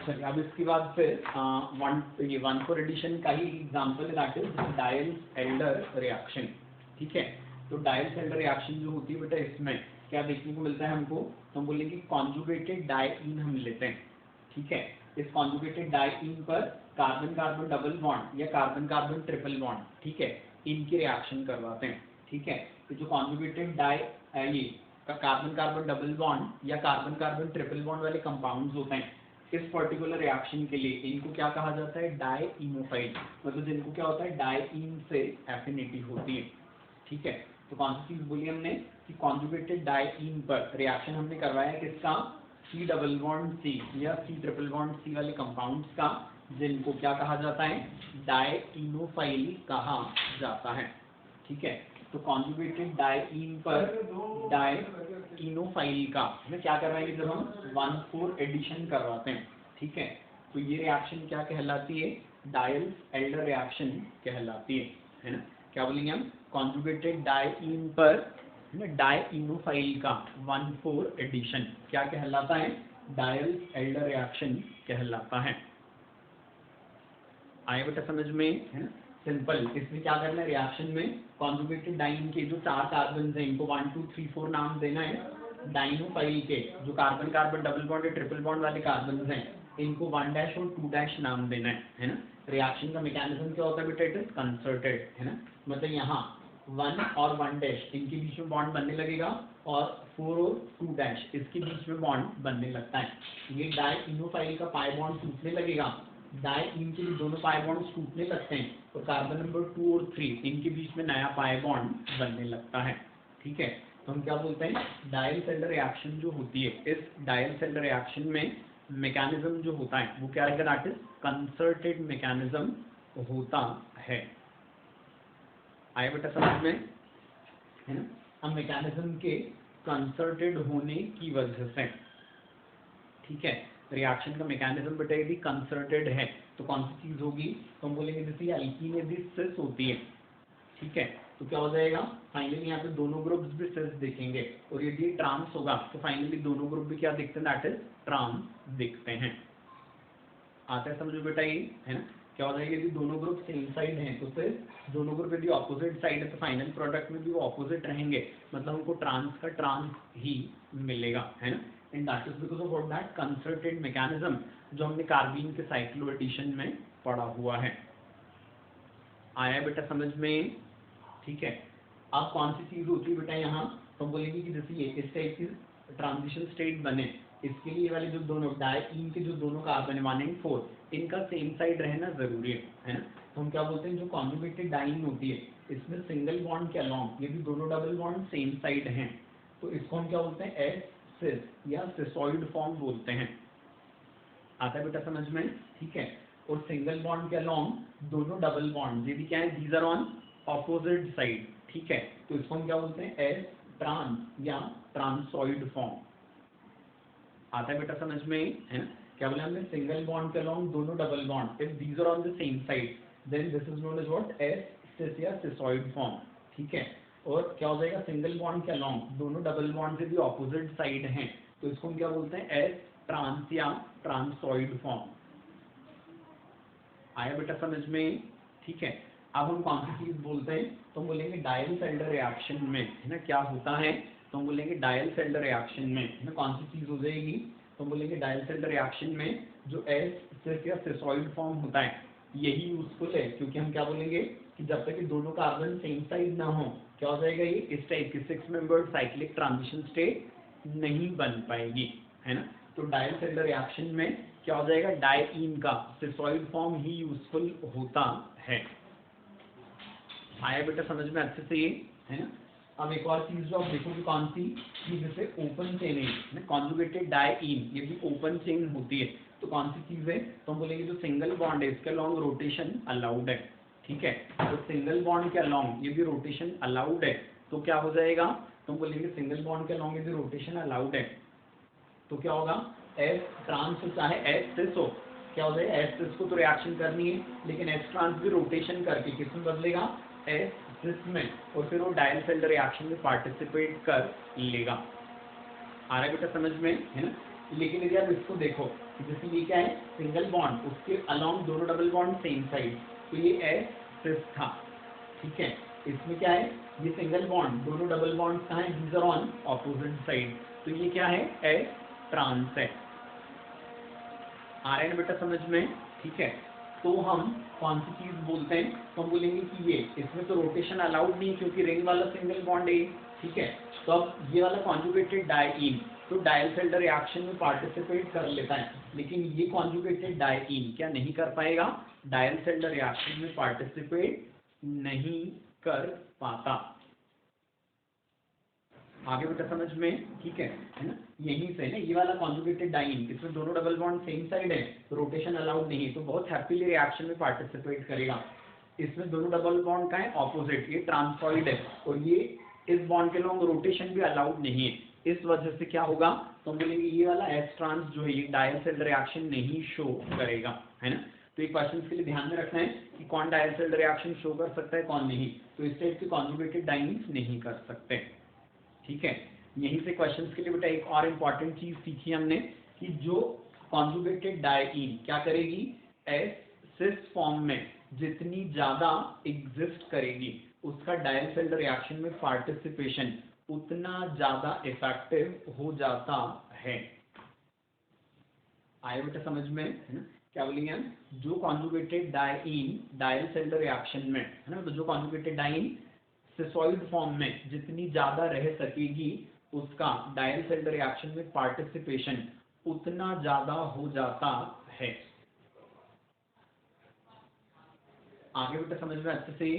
चलिए अब इसके बाद फिर ये 1,4 एडिशन का ही एग्जांपल है, दैट इज डायल्स-एल्डर रिएक्शन। ठीक है, तो डायल्स-एल्डर रिएक्शन जो होती है बेटा, इसमें क्या देखने को मिलता है हमको, तो हम बोलेंगे कॉन्जुगेटेड डाइईन हम लेते हैं। ठीक है, इस कॉन्जुगेटेड डाइईन पर कार्बन कार्बन डबल बॉन्ड या कार्बन कार्बन ट्रिपल बॉन्ड, ठीक है, इनकी रिएक्शन करवाते हैं। ठीक है, तो जो कॉन्जुगेटेड ये कार्बन कार्बन डबल बॉन्ड या कार्बन कार्बन ट्रिपल बॉन्ड वाले कंपाउंड्स होते हैं, इस पर्टिकुलर रिएक्शन के लिए इनको क्या कहा जाता है, डाइईनोफाइल, मतलब जिनको क्या होता है, डाइईन से एफिनिटी होती है। ठीक है, तो कौन सी चीज बोली हमने कि कॉन्जुगेटेड डाइईन पर रिएक्शन हमने करवाया किसका, सी डबल बॉन्ड सी या सी ट्रिपल बॉन्ड सी वाले कंपाउंड्स का, जिनको क्या कहा जाता है, डाइईनोफाइल कहा जाता है। ठीक है, तो कॉन्जुगेटेड डाइईन पर डाइईनोफाइल का हमें क्या करवाएंगे जब हम 1,4 एडिशन करवाते हैं। ठीक है, तो ये रिएक्शन क्या कहलाती है, डायल्स-एल्डर रिएक्शन कहलाती है ना। क्या बोलेंगे हम, कॉन्जुगेटेड डाइईन पर डाइईनोफाइल का 1,4 एडिशन क्या कहलाता है, डायल्स-एल्डर रिएक्शन कहलाता है। आए बेटा समझ में, है ना, सिंपल। इसमें क्या करना है, रिएक्शन में कॉन्जुगेटेड डाइईन के जो 4 कार्बन हैं इनको 1 2 3 4 नाम देना है। डाइनोफाइल के जो कार्बन कार्बन डबल बॉन्ड या ट्रिपल बॉन्ड वाले कार्बन हैं इनको 1' और 2' नाम देना है ना। रिएक्शन का मैकेनिज्म क्या होता है बेटा, इट इज कंसर्टेड, है ना, मतलब यहाँ 1 और 1' इनके बीच में बॉन्ड बनने लगेगा और 4 और 2' इसके बीच में बॉन्ड बनने लगता है। ये डाइईनोफाइल का पाई बॉन्ड टूटने लगेगा, डाइईन के भी दोनों पाई बॉन्ड्स टूटने लगते हैं और कार्बन नंबर 2 और 3 इनके बीच में नया पाई बॉन्ड बनने लगता है। ठीक है, तो हम क्या बोलते हैं, डायल्स-एल्डर रिएक्शन जो होती है, इस डायल्स-एल्डर रिएक्शन में मैकेनिज्म जो होता है वो क्या रहेगा, दैट इज कंसर्टेड मैकेनिज्म होता है। आया बेटा समझ में, है ना। अब मैकेनिज्म के कंसर्टेड होने की वजह से, ठीक है, रिएक्शन का मैकेनिज्म बेटा यदि कंसर्टेड है तो कौन सी चीज होगी, तो हम बोलेंगे जैसे एल्कीन यदि सिस होती है, ठीक है, तो क्या हो जाएगा, फाइनली यहाँ पे दोनों ग्रुप्स भी सिस दिखेंगे, और यदि ट्रांस होगा तो फाइनली दोनों ग्रुप भी क्या दिखते हैं, दैट इज ट्रांस दिखते हैं। आता है समझो बेटा ये, है ना। क्या हो जाएगा, यदि दोनों ग्रुप सेम साइड हैं तो फिर दोनों ग्रुप यदि ऑपोजिट साइड है तो फाइनल प्रोडक्ट में भी वो ऑपोजिट रहेंगे, मतलब हमको ट्रांस का ट्रांस ही मिलेगा, है ना। And that is because of what, that concerted mechanism जो हमने कार्बीन के साइक्लो एडिशन में पढ़ा हुआ है। आया बेटा समझ में, ठीक है। अब कौन सी चीज होती है बेटा यहाँ, तो हम बोलेंगे कि जैसे ये इस टाइप की ट्रांजिशन स्टेट बने, इसके लिए वाले जो दोनों डाइईन के जो दोनों कार्बन 1 और 4 इनका सेम साइड रहना जरूरी है ना। तो हम क्या बोलते हैं, जो कॉन्जुगेटेड डाइईन होती है इसमें सिंगल बॉन्ड के अलोंग यदि दोनों डबल बॉन्ड सेम साइड हैं तो इसको हम क्या बोलते हैं, एस सिस या सिसॉइड फॉर्म बोलते हैं। आता है बेटा समझ में, ठीक है। और सिंगल बॉन्ड के अलोंग दोनों डबल बॉन्ड यदि क्या है, these are on opposite side, ठीक है, तो इसको हम क्या बोलते हैं, एस ट्रांस या ट्रांसॉइड फॉर्म। आता है बेटा समझ में, है ना। क्या बोले हमने, सिंगल बॉन्ड के अलोंग दोनों double bond, if these are on the same side then this is known as what, as cis या सिसॉइड फॉर्म, ठीक है। और क्या हो जाएगा, सिंगल बॉन्ड के अलोंग दोनों डबल बॉन्ड से भी ऑपोजिट साइड हैं तो इसको हम क्या बोलते हैं, एस ट्रांस या ट्रांसॉइड फॉर्म। आया बेटा समझ में, ठीक है। अब हम कौन सी चीज बोलते हैं, तो हम बोलेंगे डायल्स-एल्डर रिएक्शन में, है ना, क्या होता है, तो हम बोलेंगे डायल्स-एल्डर रिएक्शन में, है ना, कौन सी चीज हो जाएगी, तो हम बोलेंगे डायल्स-एल्डर रिएक्शन में जो एस सिस या सिसॉइड फॉर्म होता है यही यूजफुल है, क्योंकि हम क्या बोलेंगे कि जब तक कि दोनों कार्बन सेम साइड ना हो क्या हो जाएगा, ये इस टाइप की 6 मेंबर्ड साइक्लिक ट्रांजिशन स्टेट नहीं बन पाएगी, है ना। तो डायल्स-एल्डर रिएक्शन में क्या हो जाएगा, डाइईन का सिसॉइड फॉर्म ही यूजफुल होता है। आया बेटा समझ में अच्छे से ये, है ना। अब एक और चीज जो आप देखोगे कौन सी, कि जैसे ओपन चेन है, कॉन्जुगेटेड डाइईन यदि ओपन चेन होती है तो कौन सी चीज है, तो हम बोलेंगे जो सिंगल बॉन्ड है इसके अलोंग रोटेशन अलाउड है, ठीक है। तो सिंगल बॉन्ड के अलोंग यदि रोटेशन अलाउड है तो क्या हो जाएगा, तो हम बोलेंगे सिंगल बॉन्ड के अलोंग यदि रोटेशन अलाउड है तो क्या होगा, एस ट्रांस चाहे एस सिस हो, क्या हो जाएगा, एस सिस को तो रिएक्शन करनी है लेकिन एस ट्रांस भी रोटेशन करके किसमें बदलेगा, एस सिस में, और फिर वो डायल्स-एल्डर रिएक्शन में पार्टिसिपेट कर लेगा। आ रहा है बेटा समझ में, है ना। लेकिन यदि आप इसको देखो, जैसे ये क्या है सिंगल बॉन्ड, उसके अलोंग दोनों डबल बॉन्ड सेम साइड, तो ये एस सिस था, ठीक है। इसमें क्या है, ये सिंगल बॉन्ड, दोनों डबल बॉन्ड कहाँ है, these are on opposite side, तो ये क्या है एस ट्रांस है। आ रहे हैं बेटा समझ में, ठीक है। तो हम कौन सी चीज बोलते हैं, तो हम बोलेंगे कि ये, इसमें तो रोटेशन अलाउड नहीं क्योंकि रिंग वाला सिंगल बॉन्ड है, ठीक है। तो अब ये वाला कॉन्जुगेटेड डाइईन तो डायल्सेल्डर रिएक्शन में पार्टिसिपेट कर लेता है, लेकिन ये कॉन्जुगेटेड डाइईन क्या नहीं कर पाएगा, डायल्सेल्डर रिएक्शन में पार्टिसिपेट नहीं कर पाता। आगे बेटा समझ में, ठीक है ना। यहीं से ना ये वाला कॉन्जुगेटेड डाइईन, इसमें दोनों डबल बॉन्ड सेम साइड है, रोटेशन अलाउड नहीं है, तो बहुत हैप्पीली रिएक्शन में पार्टिसिपेट करेगा। इसमें दोनों डबल बॉन्ड का है ऑपोजिट, ये ट्रांसफॉइड है और ये इस बॉन्ड के लॉन्ग रोटेशन भी अलाउड नहीं है, इस वजह से क्या होगा, तो हम बोलेंगे ये वाला एस ट्रांस जो है ये डायल्सेल्डर रिएक्शन नहीं शो करेगा, है ना। तो एक क्वेश्चन के लिए ध्यान में रखना है कि कौन डायल्सेल्डर रिएक्शन शो कर सकता है कौन नहीं, तो इस टाइप के कॉन्जुगेटेड डाइईन्स नहीं कर सकते, ठीक है। यहीं से क्वेश्चंस के लिए बेटा एक और इम्पॉर्टेंट चीज सीखी हमने कि जो कॉन्जुगेटेड डाइईन क्या करेगी, एस सिस फॉर्म में जितनी ज्यादा एग्जिस्ट करेगी उसका डायल्सेल्डर रिएक्शन में पार्टिसिपेशन उतना ज्यादा इफेक्टिव हो जाता है। आया बेटा समझ में, है ना। क्या बोलेंगे हम, जो कॉन्जुगेटेड डाइईन डायल्सेल्डर रिएक्शन में, है ना, तो जो कॉन्जुगेटेड डाइईन सिसॉइड फॉर्म में जितनी ज्यादा रह सकेगी उसका डायल्सेल्डर रिएक्शन में पार्टिसिपेशन उतना ज्यादा हो जाता है। आगे बेटा समझ में अच्छे से,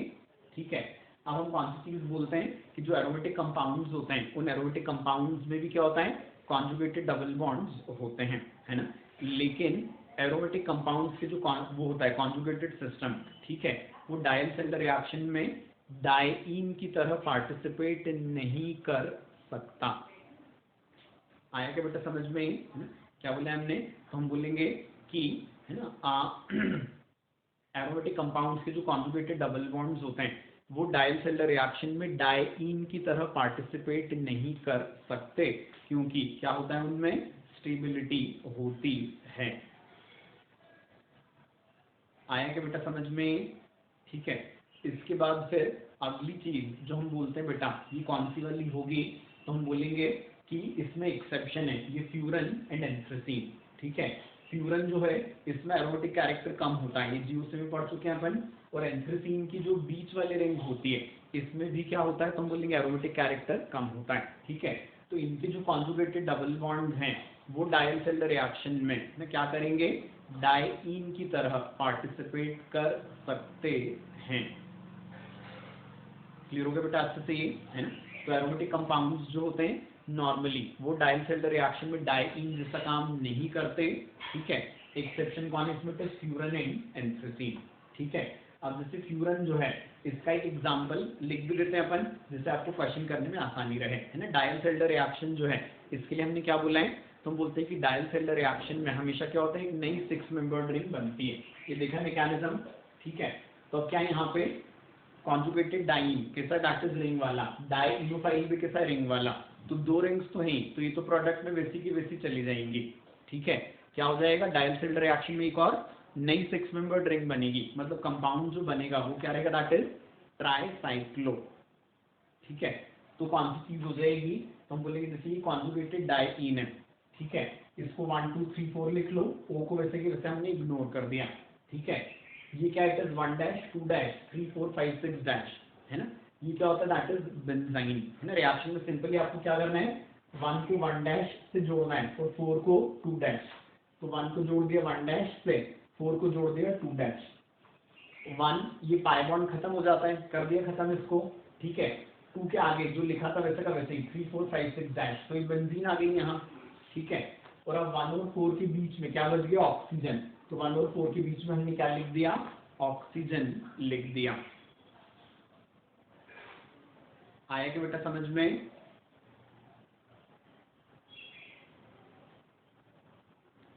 ठीक है। अब हम कौन सी चीज बोलते हैं कि जो एरोमेटिक कंपाउंड्स होते हैं उन एरोमेटिक कंपाउंड्स में भी क्या होता है, कॉन्जुगेटेड डबल बॉन्ड्स होते हैं, है ना। लेकिन एरोमेटिक कंपाउंड्स के जो वो होता है कॉन्जुगेटेड सिस्टम, ठीक है, वो डायल्सेल्डर रिएक्शन में डाइईन की तरह पार्टिसिपेट नहीं कर सकता। आया क्या बेटा समझ में, है ना? क्या बोले हमने, हम बोलेंगे कि, है ना, एरोमेटिक कंपाउंड्स के जो कॉन्जुगेटेड डबल बॉन्ड्स होते हैं वो डायल्सेल्डर रिएक्शन में डाइईन की तरह पार्टिसिपेट नहीं कर सकते, क्योंकि क्या होता है उनमें स्टेबिलिटी होती है। आया क्या बेटा समझ में, ठीक है। इसके बाद फिर अगली चीज जो हम बोलते हैं बेटा, ये कौन सी वाली होगी, तो हम बोलेंगे कि इसमें एक्सेप्शन है, ये फ्यूरन एंड एंथ्रेसीन, ठीक है। फ्यूरन जो है इसमें एरोमेटिक कैरेक्टर कम होता है, ये जीओसी में पढ़ चुके हैं अपन, और एंथ्रेसीन की जो बीच वाले रिंग होती है इसमें भी क्या होता है, तो हम बोलेंगे एरोमेटिक कैरेक्टर कम होता है, ठीक है। तो इनके जो कॉन्जुगेटेड डबल बॉन्ड हैं वो डायल्सेल्डर रिएक्शन में क्या करेंगे, डाइईन की तरह पार्टिसिपेट कर सकते हैं। क्लियर हो गया बेटा अच्छे से ये, है ना। तो एरोमेटिक कंपाउंड्स जो होते हैं नॉर्मली वो डायल्सेल्डर रिएक्शन में डाइईन जैसा काम नहीं करते, ठीक है। एक्सेप्शन कौन है इसमें, तो फ्यूरन एंड एंथ्रेसीन, ठीक है। अब जैसे फ्यूरन जो है इसका एक एग्जांपल लिख भी देते हैं अपन, जिससे आपको क्वेश्चन करने में आसानी रहे, है ना। डायल्सेल्डर रिएक्शन जो है इसके लिए हमने क्या बोला है, तो हम बोलते हैं कि डायल्सेल्डर रिएक्शन में हमेशा क्या होता है, एक नई 6 मेंबर्ड रिंग बनती है, ये देखा मैकेनिज्म, ठीक है। तो अब क्या है यहाँ पे, कॉन्जुगेटेड डाइईन कैसा, दैट इज रिंग वाला, डाइईनोफाइल भी कैसा, रिंग वाला, तो दो रिंग्स तो हैं, तो ये तो प्रोडक्ट में वैसी की वैसी चली जाएंगी, ठीक है। क्या हो जाएगा, डायल्सेल्डर रिएक्शन में एक और नई 6 मेंबर्ड रिंग बनेगी, मतलब कंपाउंड जो बनेगा वो क्या रहेगा, दैट इज ट्राइसाइक्लो, ठीक है। तो कौन सी चीज हो जाएगी, तो हम बोलेंगे जैसे ये कॉन्जुगेटेड डाइईन है, ठीक है, इसको 1 2 3 4 लिख लो, ओ को वैसे की वैसे हमने इग्नोर कर दिया, ठीक है। ये क्या है, 1 डैश 2 डैश 3 4 5 6 डैश, है ना। ये क्या होता है, दैट इज बेंजाइन, है ना। रिएक्शन में सिंपली आपको क्या करना है, 1 को 1 डैश से जोड़ना है और 4 को 2 डैश, तो 1 को जोड़ दिया 1 डैश से, 4 को जोड़ दिया 2 डैश, 1 ये पाई बॉन्ड खत्म हो जाता है, कर दिया खत्म इसको, ठीक है। 2 के आगे जो लिखा था वैसे का वैसे ही 3 4 5 6 डैश, तो ये बेंजीन आ गई यहाँ, ठीक है। और अब 1 और 4 के बीच में क्या बच गया, ऑक्सीजन, तो 1 और 4 के बीच में हमने क्या लिख दिया, ऑक्सीजन लिख दिया। आया कि बेटा समझ में,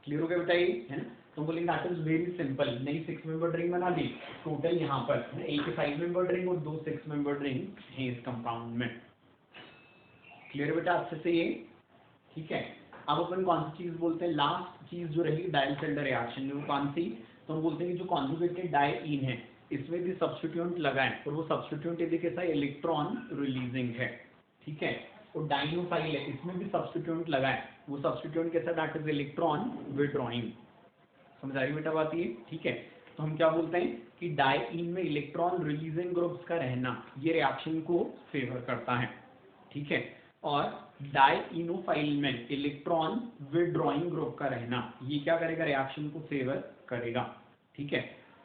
क्लियर हो गया बेटा ये, है ना। तो बोलेंगे दैट इज वेरी सिंपल, नई 6 मेंबर्ड रिंग बना दी, टोटल यहाँ पर एक 5 मेंबर्ड रिंग और 2 6 मेंबर्ड रिंग है इस कंपाउंड में। क्लियर बेटा अच्छे से ये, ठीक है। अब अपन कौन सी चीज बोलते हैं, लास्ट चीज जो रहेगी डायल्सिल्डर रिएक्शन में, वो कौन सी, तो हम बोलते हैं कि जो कॉन्जुगेटेड डाइईन है इसमें भी सब्स्टिट्यूएंट लगाएं और वो सब्स्टिट्यूएंट यदि कैसा इलेक्ट्रॉन रिलीजिंग है, ठीक है, और डाइनोफाइल है इसमें भी सब्स्टिट्यूएंट लगाएं, वो सब्स्टिट्यूएंट कैसा, दैट इज इलेक्ट्रॉन विड्रॉइंग। समझ आ रही बेटा बात ये, ठीक है। तो हम क्या बोलते हैं कि डाइईन में इलेक्ट्रॉन रिलीजिंग ग्रुप्स का रहना ये रिएक्शन को फेवर करता है, ठीक है, और डाइइनोफाइल में इलेक्ट्रॉन विड्रॉइंग ग्रुप का रहना ये क्या करेगा, रिएक्शन को फेवर करेगा, ठीक है।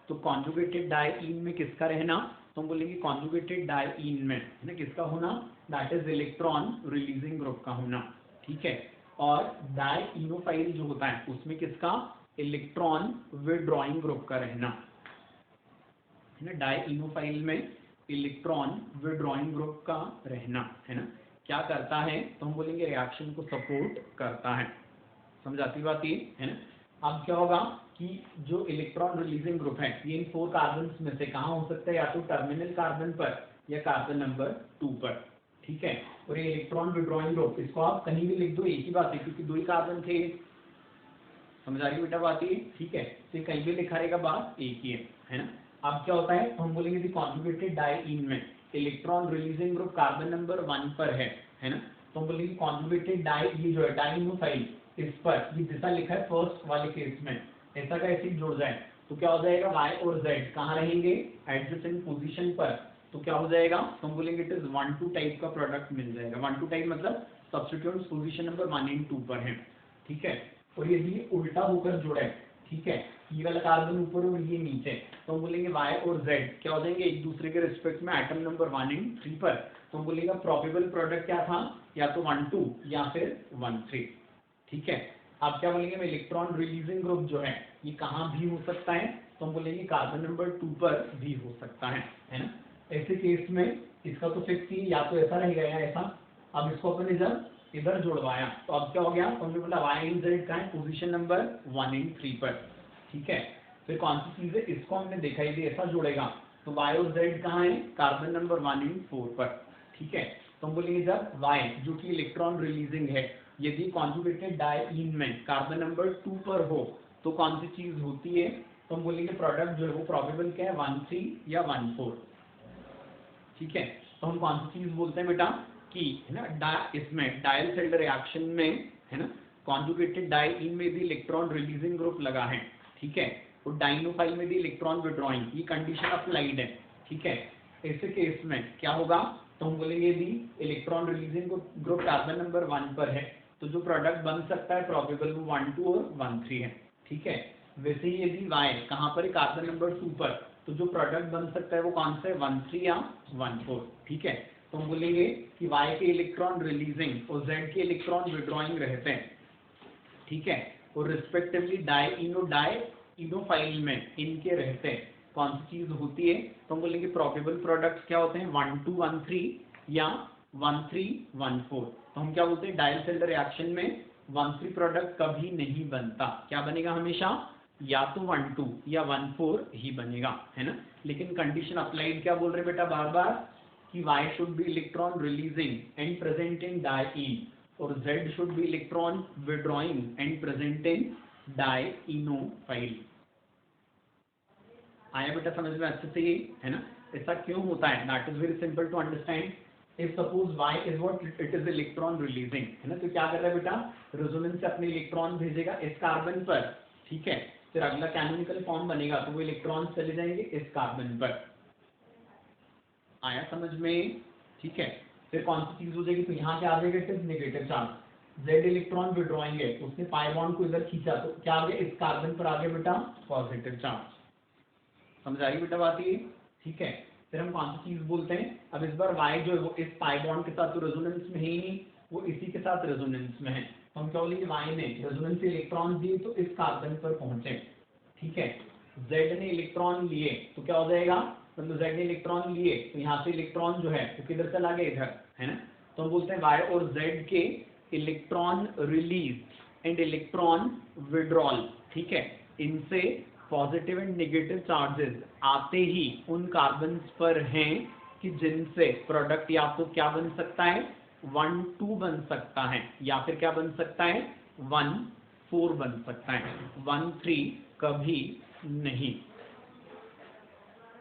तो कॉन्जुगेटेड डाइईन में किसका रहना, तो हम बोलेंगे कॉन्जुगेटेड डाइईन में है ना किसका होना, that is electron releasing group का होना, ठीक है, और डाइइनोफाइल जो होता है उसमें किसका, इलेक्ट्रॉन विड्रॉइंग ग्रुप का रहना है ना, डाइइनोफाइल में इलेक्ट्रॉन विड्रॉइंग ग्रुप का रहना है ना क्या करता है, तो हम बोलेंगे रिएक्शन को सपोर्ट करता है। समझ आती बात ये है ना। अब क्या होगा कि जो इलेक्ट्रॉन रिलीजिंग ग्रुप है ये इन 4 कार्बन में से कहाँ हो सकता है, या तो टर्मिनल कार्बन पर या कार्बन नंबर 2 पर, ठीक है, और ये इलेक्ट्रॉन विड्रॉइंग ग्रुप इसको आप कहीं भी लिख दो एक ही बात है क्योंकि 2 ही कार्बन थे। समझ आ रही बेटा बात ये, ठीक है, तो कहीं भी लिखा रहेगा बात एक ही है ना। अब क्या होता है, तो हम बोलेंगे कॉन्जुगेटेड डाइईन में electron releasing group carbon number 1 पर है ना, तो हम बोलेंगे कॉन्जुगेटेड डाई ये जो है डाइनोफाइल इस पर ये जैसा लिखा है फर्स्ट वाले केस में ऐसा का ऐसे जुड़ जाए तो क्या हो जाएगा, y और z कहाँ रहेंगे, एडजेसेंट पोजीशन पर, तो क्या हो जाएगा, तो हम बोलेंगे इट इज 1-2 टाइप का प्रोडक्ट मिल जाएगा। 1-2 टाइप मतलब सब्स्टिट्यूएंट्स पोजीशन नंबर 1 और 2 पर है, ठीक है, और यदि उल्टा होकर जुड़े, ठीक है, ये वाला कार्बन ऊपर और ये नीचे, तो हम बोलेंगे y और z क्या हो जाएंगे एक दूसरे के रिस्पेक्ट में एटम नंबर 1 और 3 पर, तो हम बोलेंगे प्रोबेबल प्रोडक्ट क्या था, या तो 1-2 या फिर 1-3, ठीक है। आप क्या बोलेंगे, इलेक्ट्रॉन रिलीजिंग ग्रुप जो है ये कहाँ भी हो सकता है, तो हम बोलेंगे कार्बन नंबर 2 पर भी हो सकता है ना। ऐसे केस में इसका तो फिक्स ही या तो ऐसा रहेगा या ऐसा। अब इसको अपन इधर जुड़वाया तो अब क्या हो गया, तो हमने बोला y एंड z का है पोजीशन नंबर 1 और 3 पर, ठीक है। फिर कौन सी चीज है, इसको हमने देखा यदि ऐसा जुड़ेगा तो y और z कहाँ है, कार्बन नंबर 1 और 4 पर, ठीक है। तो हम बोलेंगे जब y जो कि इलेक्ट्रॉन रिलीजिंग है यदि कॉन्जुगेटेड डाइईन में कार्बन नंबर 2 पर हो तो कौन सी चीज होती है, तो हम बोलेंगे प्रोडक्ट जो है वो प्रोबेबल क्या है 1-3 या 1-4, ठीक है। तो हम कौन सी चीज बोलते हैं बेटा कि है ना इसमें डायल्सिल्डर रिएक्शन में है ना कॉन्जुगेटेड डाइईन में भी इलेक्ट्रॉन रिलीजिंग ग्रुप लगा है, ठीक है, और डाइनोफाइल में भी इलेक्ट्रॉन विड्रॉइंग, ये कंडीशन अप्लाइड है, ठीक है। ऐसे केस में क्या होगा, तो हम बोलेंगे यदि electron releasing group carbon number 1 पर है तो जो प्रोडक्ट बन सकता है प्रोबेबल वो 1-2 और 1-3 है, ठीक है। वैसे ही यदि y कहाँ पर है, कार्बन नंबर 2 पर, तो जो प्रोडक्ट बन सकता है वो कौन सा है, 1-3 या 1-4, ठीक है। तो हम बोलेंगे कि y के इलेक्ट्रॉन रिलीजिंग और z के इलेक्ट्रॉन विड्रॉइंग रहते हैं, ठीक है, और रिस्पेक्टिवली डाइइनोफाइल में इनके रहते हैं कौन सी चीज होती है, तो हम बोलेंगे प्रोबेबल प्रोडक्ट्स क्या होते हैं 1-2 1-3 या 1-3 1-4। तो हम क्या बोलते हैं डायल्सिल्डर रिएक्शन में 1-3 प्रोडक्ट कभी नहीं बनता, क्या बनेगा हमेशा या तो 1-2 या 1-4 ही बनेगा, है ना। लेकिन कंडीशन अप्लाइड क्या बोल रहे बेटा बार बार कि y should be electron releasing and present in diene और z should be electron withdrawing and present in dienophile. आया बेटा समझ में अच्छे से ये है ना, ऐसा क्यों होता है, that is very simple to understand. If suppose y is what it is electron releasing है ना, तो क्या कर रहा है बेटा, रेजोनेंस से अपने इलेक्ट्रॉन भेजेगा इस कार्बन पर, ठीक है, फिर अगला कैनोनिकल फॉर्म बनेगा तो वो इलेक्ट्रॉन चले जाएंगे इस कार्बन पर। आया समझ में, ठीक है। फिर कौन सी चीज हो जाएगी, तो यहाँ क्या आ जाएगा, it is negative charge, z electron withdrawing है उसने पाई बॉन्ड को इधर खींचा तो क्या आ गया, इस कार्बन पर आ गया बेटा पॉजिटिव चार्ज। समझ आई बेटा बात ये, ठीक है। फिर हम कौन सी चीज बोलते हैं, अब इस बार y जो है वो इस पाई बॉन्ड के साथ तो रेजोनेंस में है ही नहीं, वो इसी के साथ रेजोनेंस में है, तो हम क्या बोलेंगे y ने रेजोनेंस से इलेक्ट्रॉन दिए तो इस कार्बन पर पहुंचे, ठीक है। z ने इलेक्ट्रॉन लिए तो क्या हो जाएगा, मतलब z ने इलेक्ट्रॉन लिए तो यहाँ से इलेक्ट्रॉन जो है वो किधर चला गया इधर, है ना। तो हम बोलते हैं y और z के electron release and electron withdrawal, ठीक है, इनसे पॉजिटिव एंड नेगेटिव चार्जेस आते ही उन कार्बन पर हैं कि जिनसे प्रोडक्ट या तो क्या बन सकता है 1-2 बन सकता है या फिर क्या बन सकता है 1,4 बन सकता है, 1,3 कभी नहीं।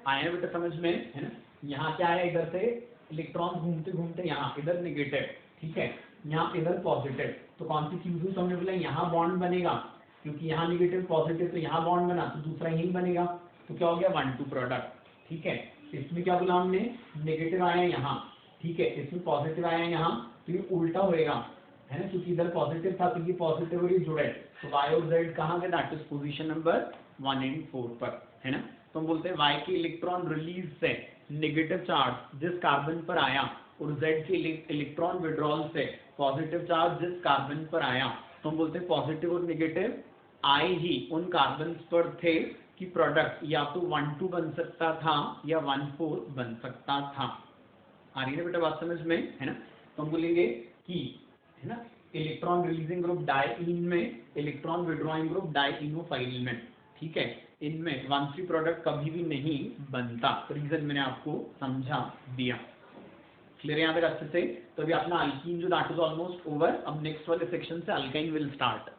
आया बेटा समझ में, है ना। यहाँ क्या है, इधर से इलेक्ट्रॉन घूमते घूमते यहाँ इधर नेगेटिव, ठीक है, यहाँ इधर पॉजिटिव, तो कौन सी चीज हमने बोला यहाँ बॉन्ड बनेगा, क्योंकि यहाँ नेगेटिव पॉजिटिव तो यहाँ बॉन्ड बना तो दूसरा यही बनेगा, तो क्या हो गया 1,2 प्रोडक्ट, ठीक है। इसमें क्या बोला हमने, नेगेटिव आया यहाँ, ठीक है, इसमें पॉजिटिव आया यहाँ, तो ये उल्टा होएगा, है ना, क्योंकि इधर पॉजिटिव था तो ये पॉजिटिव और ये जुड़े, तो y और z कहाँ गए, that is position number 1 and 4 पर, है ना। तो हम बोलते हैं y के इलेक्ट्रॉन रिलीज से नेगेटिव चार्ज जिस कार्बन पर आया और z के इलेक्ट्रॉन विड्रॉल से पॉजिटिव चार्ज जिस कार्बन पर आया, तो हम बोलते हैं पॉजिटिव और नेगेटिव आए ही उन कार्बन पर थे कि प्रोडक्ट या तो 1,2 बन सकता था या 1,4 बन सकता था। आ रही है बेटा बात समझ में, है ना। तो हम बोलेंगे कि, है ना, इलेक्ट्रॉन रिलीजिंग ग्रुप डाइईन में, इलेक्ट्रॉन विड्रॉइंग ग्रुप डाइईनोफाइल में, ठीक है, इनमें 1,3 प्रोडक्ट कभी भी नहीं बनता, रीजन मैंने आपको समझा दिया। क्लियर है यहाँ तक अच्छे से। तो अभी अपना अल्कीन जो दैट इज ऑलमोस्ट ओवर, अब नेक्स्ट वाले सेक्शन से अल्काइन विल स्टार्ट।